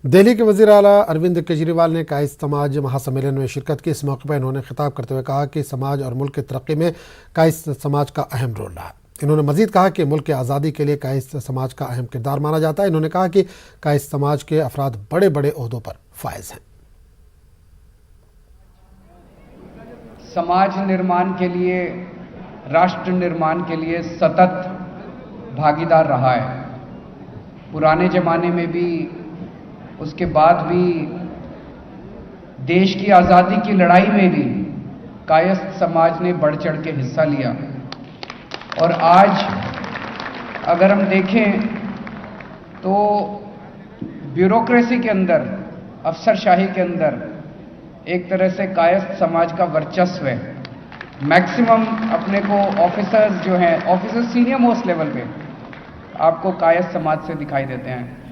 दिल्ली के वज़ीर आला अरविंद केजरीवाल ने कायस्थ समाज महासम्मेलन में शिरकत की। इस मौके पर इन्होंने खिताब करते हुए कहा कि समाज और मुल्क की तरक्की में कायस्थ समाज का अहम रोल रहा। इन्होंने मजीद कहा कि मुल्क की आज़ादी के लिए कायस्थ समाज का अहम किरदार माना जाता है। इन्होंने कहा कि कायस्थ समाज के अफराद बड़े बड़े ओहदों पर फायज हैं। समाज निर्माण के लिए, राष्ट्र निर्माण के लिए सतत भागीदार रहा है। पुराने ज़माने में भी, उसके बाद भी, देश की आज़ादी की लड़ाई में भी कायस्थ समाज ने बढ़ चढ़ के हिस्सा लिया। और आज अगर हम देखें तो ब्यूरोक्रेसी के अंदर, अफसरशाही के अंदर एक तरह से कायस्थ समाज का वर्चस्व है। मैक्सिमम अपने को ऑफिसर्स जो हैं, ऑफिसर्स सीनियर मोस्ट लेवल पे आपको कायस्थ समाज से दिखाई देते हैं।